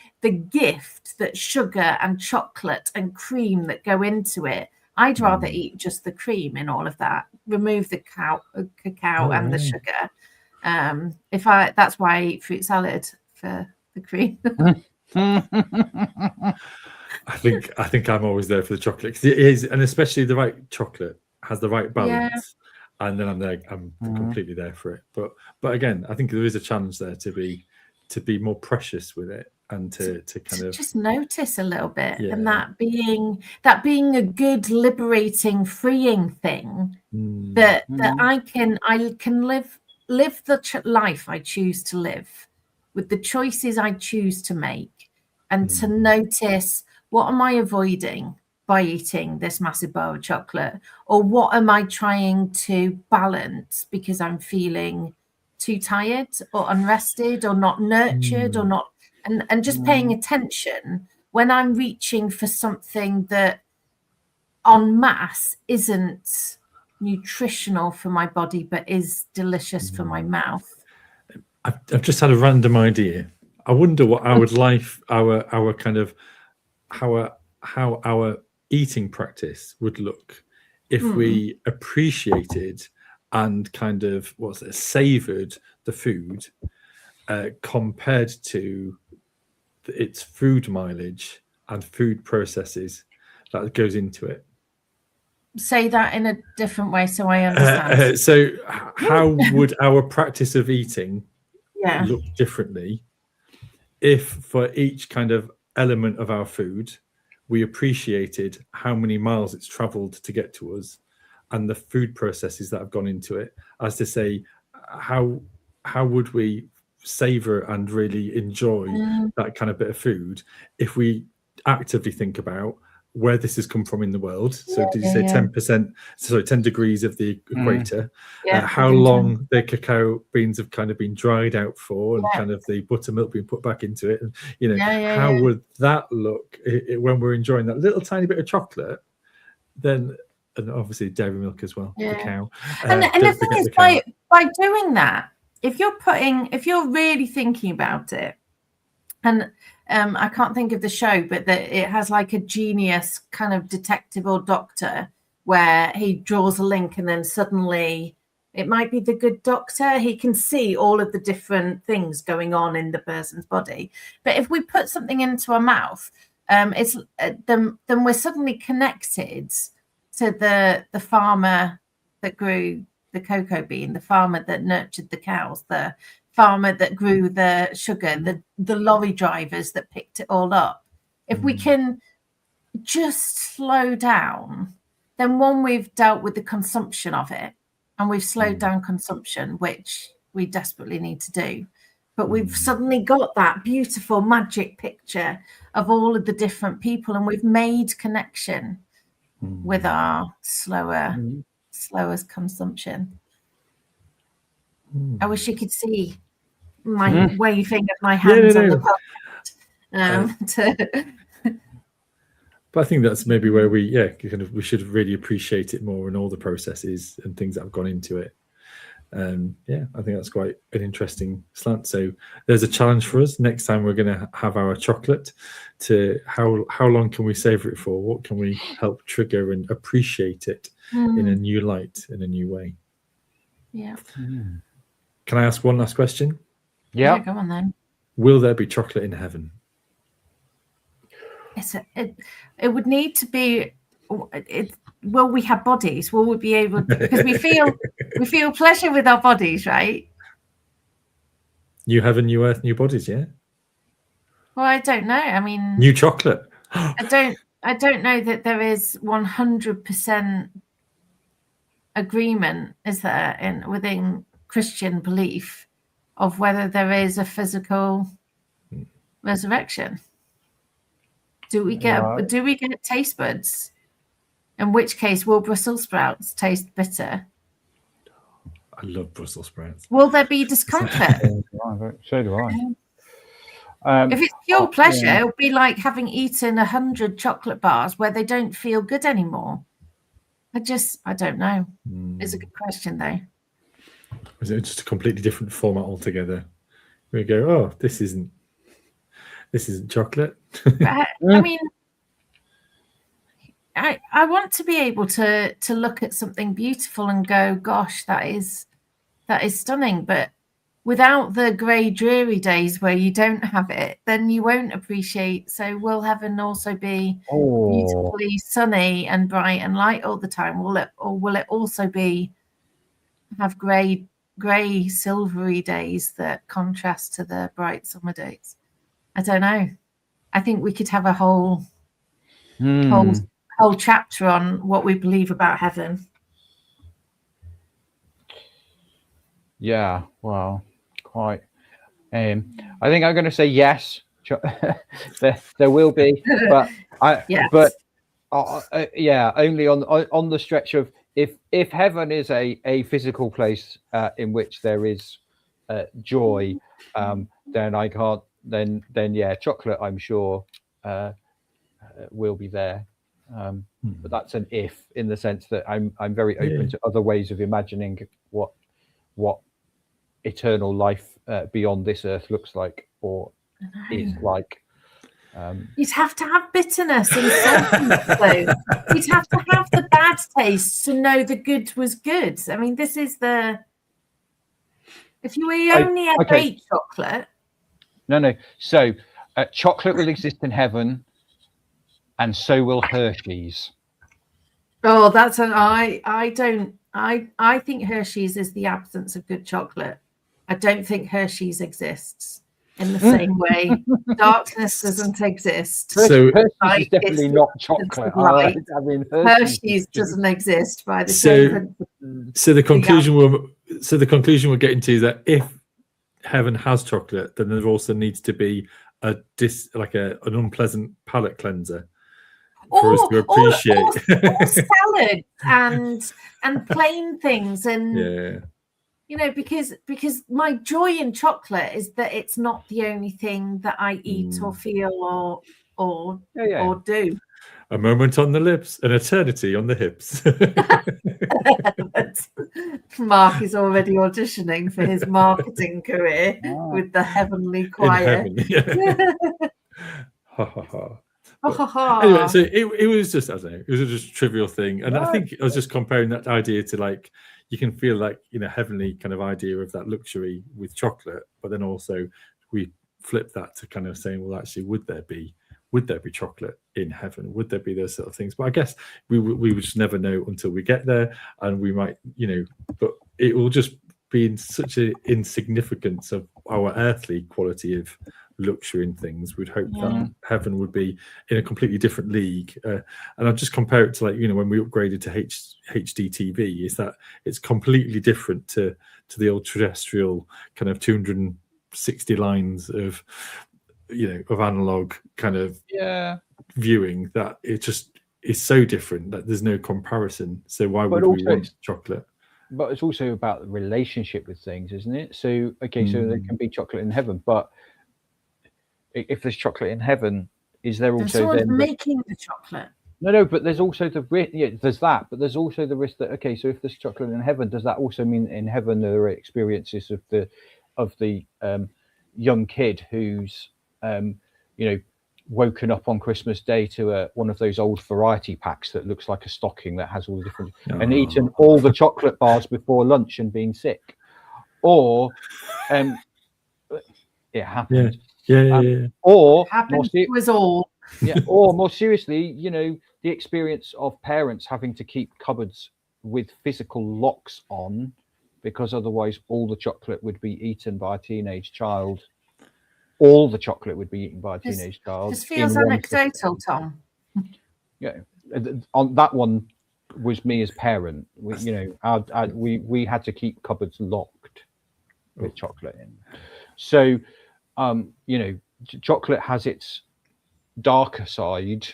gift that sugar and chocolate and cream that go into it, I'd rather eat just the cream in all of that, remove the cacao and the sugar. That's why I eat fruit salad for the cream. I think I'm always there for the chocolate, because it is, and especially the right chocolate has the right balance, and then I'm completely there for it. But again, I think there is a challenge there to be more precious with it, and to kind of just notice a little bit, and that being a good, liberating, freeing thing, that I can live the life I choose to live, with the choices I choose to make, and to notice, what am I avoiding by eating this massive bar of chocolate, or what am I trying to balance because I'm feeling too tired or unrested or not nurtured or not and just paying attention when I'm reaching for something that en masse isn't nutritional for my body but is delicious for my mouth. I've just had a random idea. I wonder what our life, our kind of how our eating practice would look if we appreciated and kind of savoured the food compared to its food mileage and food processes that goes into it. Say that in a different way so I understand. So how would our practice of eating look differently if for each kind of element of our food we appreciated how many miles it's traveled to get to us and the food processes that have gone into it, as to say, how would we savor and really enjoy that kind of bit of food if we actively think about where this has come from in the world. So did you say 10%, sorry, 10 degrees of the equator, how long the cacao beans have kind of been dried out for, and kind of the buttermilk being put back into it, and how would that look when we're enjoying that little tiny bit of chocolate, then, and obviously dairy milk as well, the cow. And the thing is, by doing that, if you're really thinking about it, and I can't think of the show, but it has like a genius kind of detective or doctor where he draws a link and then suddenly it might be the good doctor. He can see all of the different things going on in the person's body. But if we put something into our mouth, then we're suddenly connected to the farmer that grew the cocoa bean, the farmer that nurtured the cows, the farmer that grew the sugar, the lorry drivers that picked it all up. If we can just slow down, then we've dealt with the consumption of it, and we've slowed down consumption, which we desperately need to do. But we've suddenly got that beautiful magic picture of all of the different people, and we've made connection with our slower consumption. I wish you could see my waving of my hands on the podcast. But I think that's maybe where we should really appreciate it more and all the processes and things that have gone into it. I think that's quite an interesting slant. So there's a challenge for us. Next time we're going to have our chocolate, to how long can we savor it for? What can we help trigger and appreciate it in a new light, in a new way? Yeah. Can I ask one last question? Yeah, go on then. Will there be chocolate in heaven? It would need to be. Will we have bodies? Will we be able to, because we feel pleasure with our bodies, right? New heaven, new earth, new bodies, yeah. Well, I don't know. I mean, new chocolate. I don't know that there is 100% agreement, is there, within Christian belief, of whether there is a physical resurrection. Do we get taste buds? In which case, will Brussels sprouts taste bitter? I love Brussels sprouts. Will there be discomfort? So do I. If it's pure pleasure, it'll be like having eaten 100 chocolate bars where they don't feel good anymore. I don't know. It's a good question, though. Is it just a completely different format altogether? We go, oh, this isn't chocolate. I mean, I want to be able to look at something beautiful and go, gosh, that is stunning. But without the grey, dreary days where you don't have it, then you won't appreciate. So will heaven also be beautifully sunny and bright and light all the time? Will it also have grey, silvery days that contrast to the bright summer days? I don't know. I think we could have a whole chapter on what we believe about heaven. Yeah, well, quite. I think I'm going to say yes. there will be, but only on the stretch of if heaven is a physical place in which there is joy, then I can't then yeah, chocolate, I'm sure, will be there. But that's an if, in the sense that I'm very open to other ways of imagining what eternal life beyond this earth looks like or is like. You'd have to have bitterness and saltiness, though. You'd have to have the bad taste to know the good was good. I mean, this is the. If you only ever eat chocolate. No. So, chocolate will exist in heaven, and so will Hershey's. Oh, that's an I think Hershey's is the absence of good chocolate. I don't think Hershey's exists in the same way. Darkness doesn't exist. So Hershey's is definitely not chocolate. Right. I mean, Hershey's doesn't exist by the same principle. So the conclusion we're getting to is that if heaven has chocolate, then there also needs to be an unpleasant palate cleanser for us to appreciate. Or salads and plain things, and because my joy in chocolate is that it's not the only thing that I eat or feel or do. A moment on the lips, an eternity on the hips. Mark is already auditioning for his marketing career with the heavenly choir. Anyway, so it was just, I don't know, it was just a trivial thing. And I think I was just comparing that idea to, like, you can feel like, heavenly kind of idea of that luxury with chocolate, but then also we flip that to kind of saying, well, actually, would there be chocolate in heaven? Would there be those sort of things? But I guess we would just never know until we get there, and we might, but it will just be in such an insignificance of our earthly quality of luxury and things. We'd hope that heaven would be in a completely different league. And I'll just compare it to, like, when we upgraded to HD TV, is that it's completely different to the old terrestrial kind of 260 lines of analog kind of viewing, that it just is so different that there's no comparison. So why would we want chocolate? But it's also about the relationship with things, isn't it? So so there can be chocolate in heaven, but if there's chocolate in heaven, is there also then making the chocolate? No, but there's also the risk. Yeah, there's that, but there's also the risk that so if there's chocolate in heaven, does that also mean in heaven there are experiences of the young kid who's woken up on Christmas Day to one of those old variety packs that looks like a stocking that has all the different and eaten all the chocolate bars before lunch and being sick, or it happened. Or was all. Or more seriously, the experience of parents having to keep cupboards with physical locks on, because otherwise all the chocolate would be eaten by a teenage child. All the chocolate would be eaten by a teenage child. This feels anecdotal, Tom. Yeah, on that one was me as parent. We had to keep cupboards locked with chocolate in. So, chocolate has its darker side,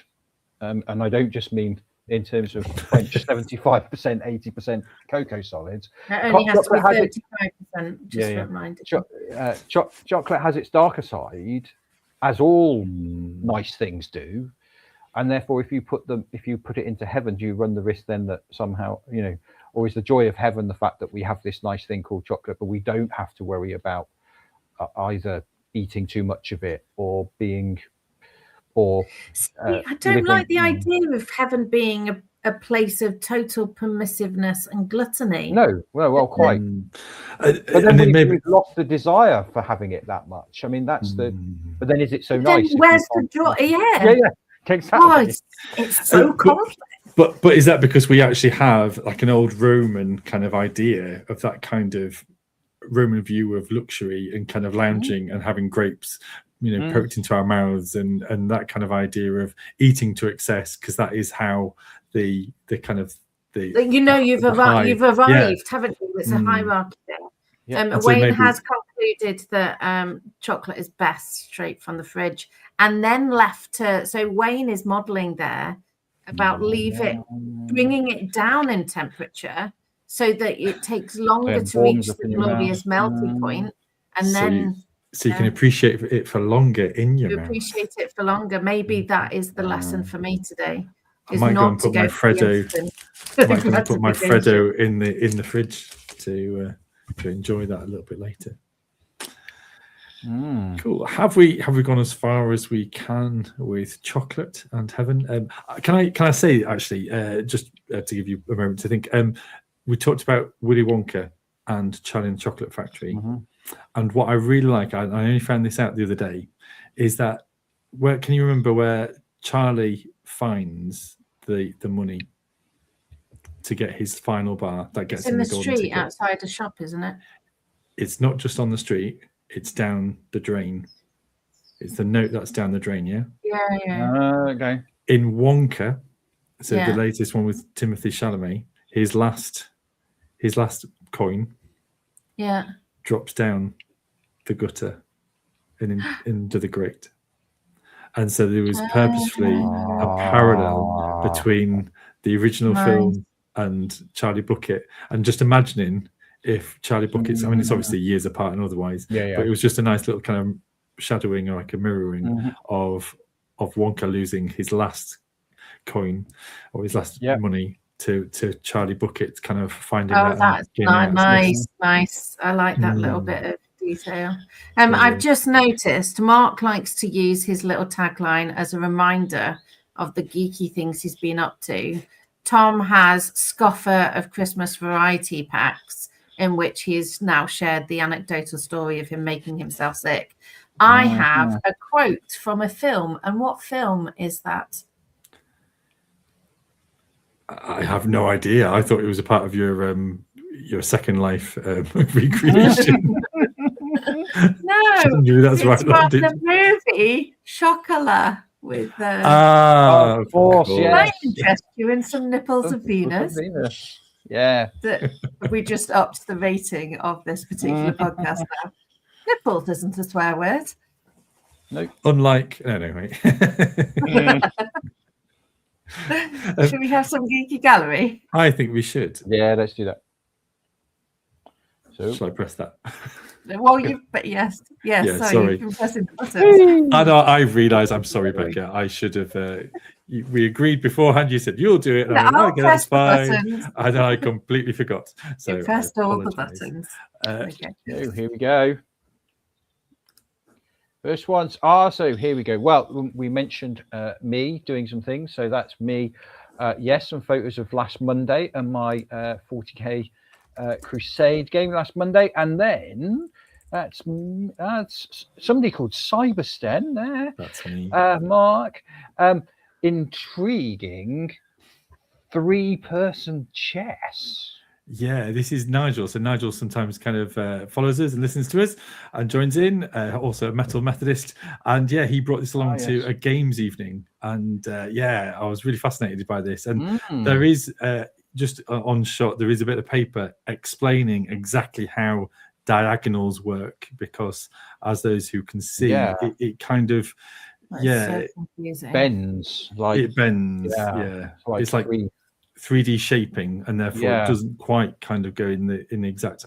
and I don't just mean in terms of French 75%, 80% cocoa solids. It only has to be 35%. Just a reminder. Chocolate has its darker side, as all nice things do, and therefore, if you put it into heaven, do you run the risk then that somehow, or is the joy of heaven the fact that we have this nice thing called chocolate, but we don't have to worry about either eating too much of it or being. I don't like the idea of heaven being a place of total permissiveness and gluttony. No, well, quite. But then we've lost the desire for having it that much. I mean, that's the. But then, is it so nice? Where's the joy? Yeah, exactly. Oh, it's so complex. But is that because we actually have like an old Roman kind of idea of that kind of Roman view of luxury and kind of lounging and having grapes, poked into our mouths, and that kind of idea of eating to excess, because that is how the kind of you've arrived, haven't you? It's a hierarchy there. Wayne has concluded that chocolate is best straight from the fridge, and then left to. So Wayne is modelling there about bringing it down in temperature so that it takes longer to reach the glorious melting point, and then So you can appreciate it for longer in your mouth. Appreciate it for longer. Maybe that is the lesson for me today. I might go and put my Freddo. I might go and put my Freddo in the fridge to enjoy that a little bit later. Cool. Have we gone as far as we can with chocolate and heaven? Can I say actually, just to give you a moment to think, we talked about Willy Wonka and Charlie and the Chocolate Factory, and what I really like, I only found this out the other day, is that can you remember where Charlie finds the money to get his final bar that gets in the golden street ticket? outside the shop, isn't it? It's not just on the street. It's down the drain. It's the note that's down the drain, yeah? Yeah. Okay. In Wonka, so the latest one with Timothée Chalamet, his last coin drops down the gutter and into the grate. And so there was purposefully a parallel between the original film and Charlie Bucket. And just imagining if Charlie Bucket's, I mean, it's obviously years apart and otherwise, but it was just a nice little kind of shadowing or like a mirroring of Wonka losing his last coin or his last money to Charlie Bucket kind of finding that. That's nice. I like that little bit of detail. I've just noticed Mark likes to use his little tagline as a reminder of the geeky things he's been up to. Tom has Scoffer of Christmas variety packs, in which he's now shared the anecdotal story of him making himself sick. I have a quote from a film. And what film is that? I have no idea. I thought it was a part of your Second Life recreation. No, that's it's from the movie Chocolat with of course, might interest you in some nipples of Venus. Yeah. That we just upped the rating of this particular podcast now. Nipples isn't a swear word. No. Unlike anyway. Should we have some geeky gallery? I think we should. Yeah, let's do that. So shall I press that? Well, yes. Sorry. You've been pressing the buttons. I know. I realise. I'm sorry, Becca. I should have. We agreed beforehand. You said you'll do it. And I went, okay, that's fine. And then I completely forgot. So you pressed all the buttons. Okay. So here we go. First ones are, so here we go. Well, we mentioned me doing some things. So that's me. Some photos of last Monday and my 40k Crusade game last Monday. And then that's somebody called Cybersten there. That's me. Mark. Intriguing 3-person chess. Yeah, this is Nigel. So Nigel sometimes kind of follows us and listens to us and joins in. Also a Metal Methodist, and he brought this along to a games evening. And I was really fascinated by this. And there is just on shot, there is a bit of paper explaining exactly how diagonals work, because as those who can see, it kind of bends. Like it bends. It's like 3D shaping, and therefore it doesn't quite kind of go in the exact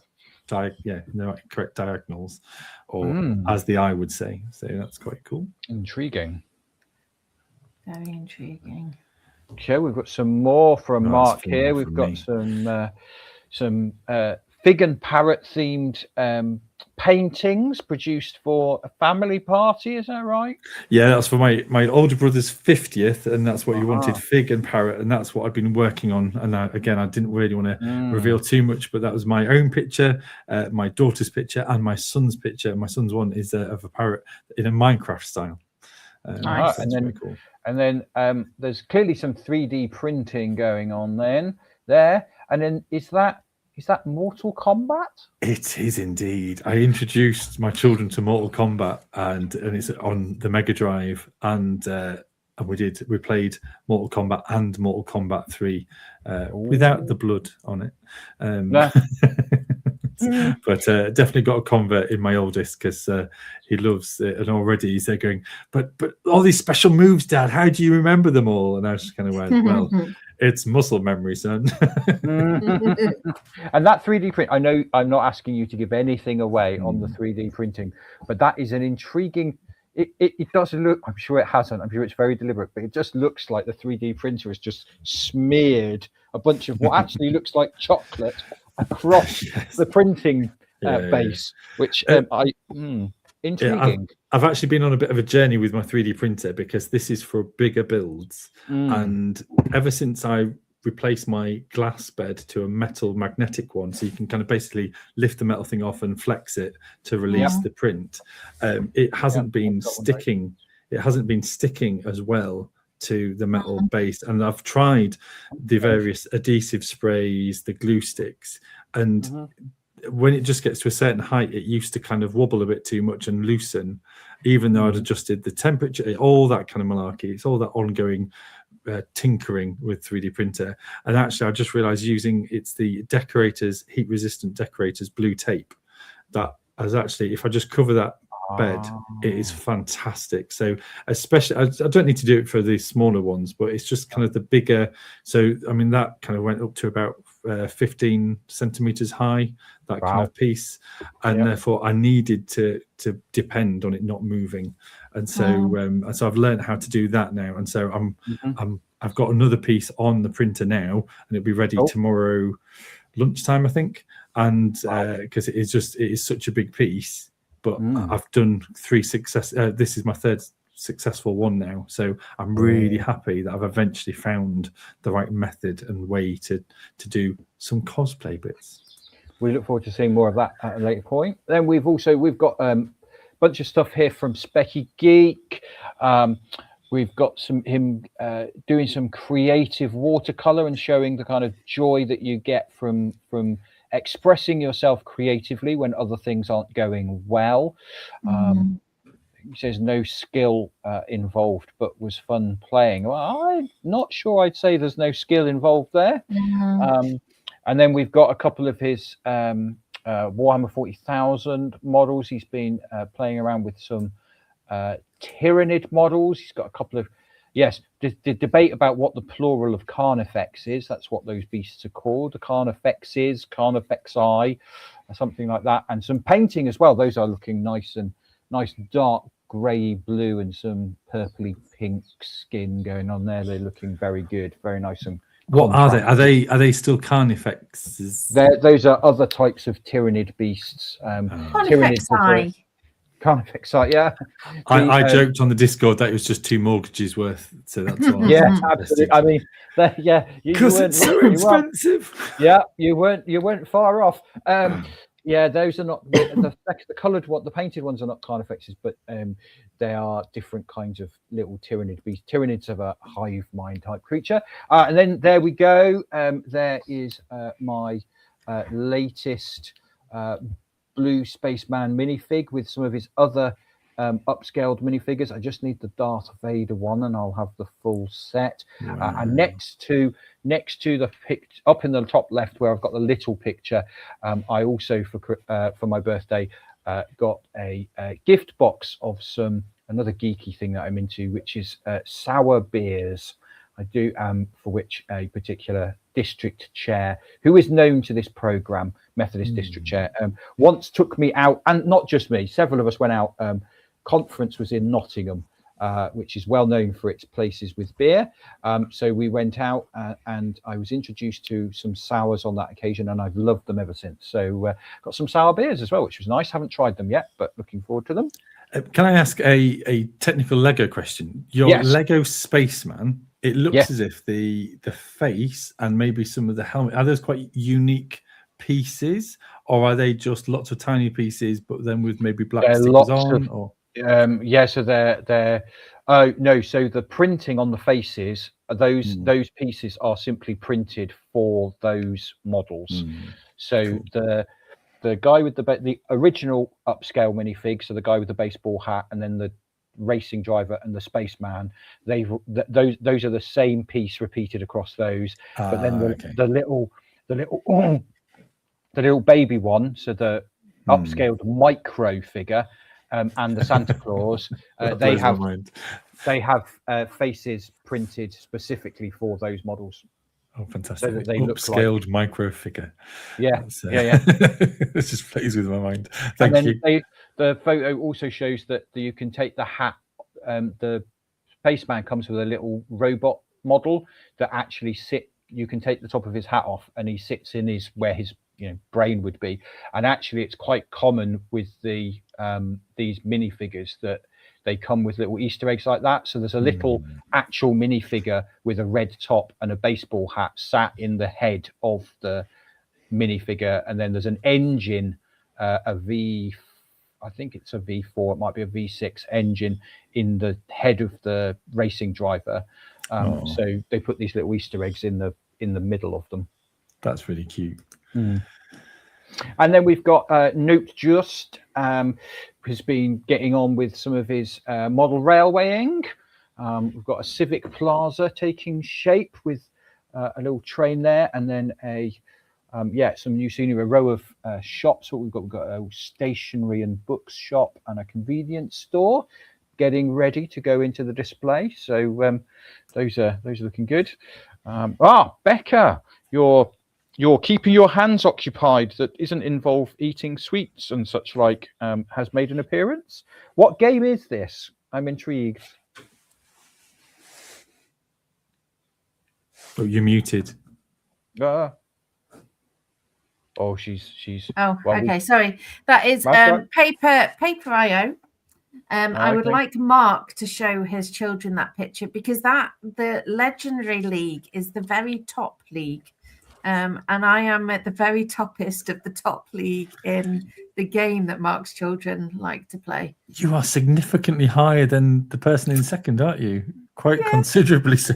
in the correct diagonals, or as the eye would say. So that's quite cool. Intriguing. Very intriguing. Okay, we've got some more from Mark here. We've got some fig and parrot themed paintings produced for a family party. Is that right? Yeah, that's for my older brother's 50th, and that's what he wanted, fig and parrot, and that's what I've been working on. And I didn't really want to reveal too much, but that was my own picture, my daughter's picture, and my son's picture. My son's one is of a parrot in a Minecraft style. Nice. And then, cool. And then there's clearly some 3D printing going on there. And then is that Mortal Kombat? It is indeed. I introduced my children to Mortal Kombat, and it's on the Mega Drive, and we played Mortal Kombat and Mortal Kombat 3 without the blood on it. But definitely got a convert in my oldest, because he loves it, and already he's there going, but all these special moves, Dad, how do you remember them all? And I was just kind of went, well, It's muscle memory, son. And that 3D print, I know I'm not asking you to give anything away on the 3D printing, but that is an intriguing. It doesn't look. I'm sure it hasn't. I'm sure it's very deliberate, but it just looks like the 3D printer has just smeared a bunch of what actually looks like chocolate across the printing base, which intriguing. I've actually been on a bit of a journey with my 3D printer because this is for bigger builds, and ever since I replaced my glass bed to a metal magnetic one, so you can kind of basically lift the metal thing off and flex it to release the print. It hasn't been sticking. It hasn't been sticking as well to the metal base, and I've tried the various adhesive sprays, the glue sticks, and when it just gets to a certain height, it used to kind of wobble a bit too much and loosen, even though I'd adjusted the temperature, all that kind of malarkey. It's all that ongoing tinkering with 3D printer. And actually, I just realized it's the decorators, heat resistant decorators blue tape that has actually, if I just cover that bed, it is fantastic. So especially, I don't need to do it for the smaller ones, but it's just kind of the bigger. So I mean, that kind of went up to about 15 centimeters high, that kind of piece, and therefore I needed to depend on it not moving, and so so I've learned how to do that now, and so I've got another piece on the printer now, and it'll be ready tomorrow lunchtime, I think, and because it is such a big piece. But I've done 3 success. This is my 3rd successful one now, so I'm really happy that I've eventually found the right method and way to do some cosplay bits. We look forward to seeing more of that at a later point. Then we've got a bunch of stuff here from Specky Geek. We've got him doing some creative watercolor and showing the kind of joy that you get from expressing yourself creatively when other things aren't going well. He says no skill involved, but was fun playing. Well, I'm not sure I'd say there's no skill involved there. And then we've got a couple of his Warhammer 40,000 models. He's been playing around with some Tyrannid models. He's got a couple of, the debate about what the plural of Carnifex is. That's what those beasts are called. The Carnifexes, Carnifexi, something like that. And some painting as well. Those are looking nice dark grey blue and some purpley pink skin going on there. They're looking very good, very nice. And what are they? Are they still Carnifexes? Those are other types of Tyrannid beasts. Carnifexi. Carnifexi, yeah. I joked on the Discord that it was just 2 mortgages worth, so that's all. Yeah, absolutely. I mean, because it's so expensive. You weren't far off. Those are not the coloured one. The painted ones are not Carnifexes, but they are different kinds of little Tyrannid beasts. Tyrannids of a hive mind type creature. And then there we go. There is my latest blue spaceman minifig with some of his other upscaled minifigures. I just need the Darth Vader one, and I'll have the full set. And next to the up in the top left, where I've got the little picture, I also for my birthday got a gift box of another geeky thing that I'm into, which is sour beers. I do for which a particular district chair, who is known to this program, Methodist district chair, once took me out, and not just me, several of us went out. Conference was in Nottingham, which is well known for its places with beer. So we went out and I was introduced to some sours on that occasion, and I've loved them ever since. So got some sour beers as well, which was nice. Haven't tried them yet, but looking forward to them. Can I ask a technical Lego question? Your Lego Spaceman, it looks as if the face and maybe some of the helmet, are those quite unique pieces, or are they just lots of tiny pieces but then with maybe black stickers on? So they're so the printing on the faces, those pieces are simply printed for those models. So cool. The guy with the original upscale minifig, so the guy with the baseball hat, and then the racing driver and the spaceman, those are the same piece repeated across those. But then the little baby one, so the upscaled micro figure, and the Santa Claus, they have faces printed specifically for those models. Oh, fantastic! So that they look upscaled micro figure. Yeah, That's, yeah. This just plays with my mind. And Thank then you. the photo also shows that you can take the hat. The spaceman comes with a little robot model that actually you can take the top of his hat off, and he sits in where his brain would be. And actually, it's quite common with these minifigures that they come with little Easter eggs like that. So there's a little actual minifigure with a red top and a baseball hat sat in the head of the minifigure, and then there's an engine, I think it's a V4, it might be a V6 engine in the head of the racing driver. So they put these little Easter eggs in the middle of them. That's really cute. And then we've got Note Just, who's been getting on with some of his model railwaying. We've got a Civic Plaza taking shape with a little train there, and then some new scenery, a row of shops. What we've got a stationery and books shop and a convenience store getting ready to go into the display. So those are looking good. Becca, you're keeping your hands occupied that isn't involve eating sweets and such like, has made an appearance. What game is this? I'm intrigued. Oh, you're muted. Oh, she's. Oh, okay. Sorry, that is Paper.io. I would like Mark to show his children that picture, because the Legendary League is the very top league, and I am at the very toppest of the top league in the game that Mark's children like to play. You are significantly higher than the person in second, aren't you? Quite considerably so.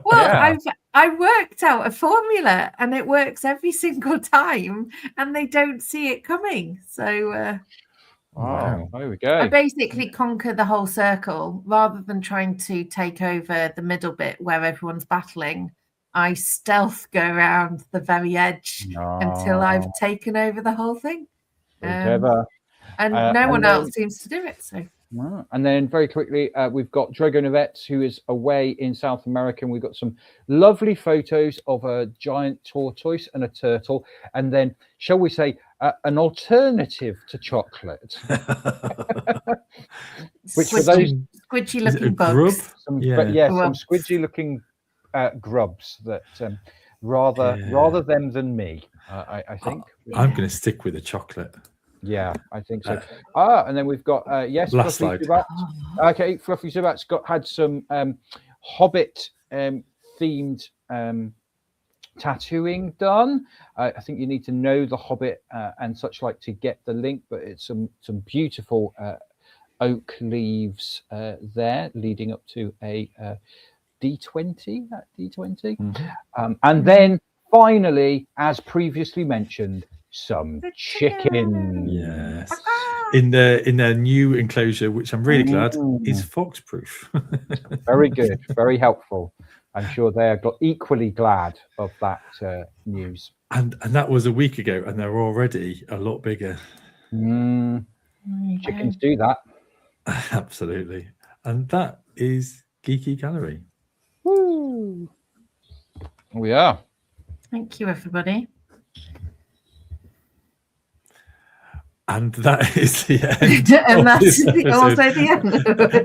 Well, I worked out a formula, and it works every single time, and they don't see it coming. So wow, there we go. I basically conquer the whole circle rather than trying to take over the middle bit where everyone's battling. I stealth go around the very edge until I've taken over the whole thing. And no one else seems to do it. So. And then very quickly, we've got Drogo Novets, who is away in South America, and we've got some lovely photos of a giant tortoise and a turtle, and then, shall we say, an alternative to chocolate, which for those squidgy looking bugs, some squidgy looking grubs that rather them than me. I think I'm going to stick with the chocolate. Yeah, I think so. And then we've got last slide. Okay, Fluffy Zubat's had some Hobbit themed tattooing done. I think you need to know the Hobbit and such like to get the link, but it's some beautiful oak leaves there leading up to a D20. And then finally, as previously mentioned, some chicken. Yes. In their new enclosure, which I'm really glad is fox-proof. Very good, very helpful. I'm sure they are equally glad of that news. And that was a week ago, and they're already a lot bigger. Chickens do that. Absolutely. And that is Geeky Gallery. Woo! We are. Thank you, everybody. And that is the end. And that's also the end.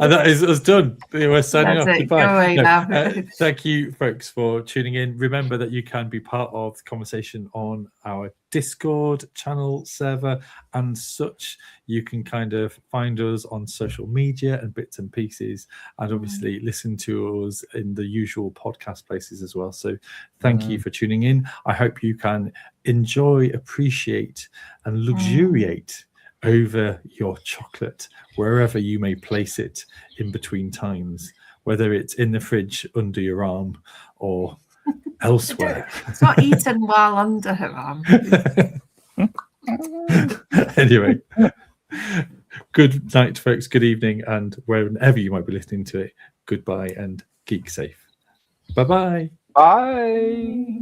And that is us done. We're signing off. Goodbye. Go away now. Thank you, folks, for tuning in. Remember that you can be part of the conversation on our Discord channel server and such. You can kind of find us on social media and bits and pieces, and obviously listen to us in the usual podcast places as well. So thank you for tuning in. I hope you can enjoy, appreciate, and luxuriate over your chocolate wherever you may place it in between times, whether it's in the fridge under your arm or elsewhere. It's not eaten while under her arm. Anyway, good night, folks. Good evening, and wherever you might be listening to it, goodbye and geek safe. Bye-bye. Bye.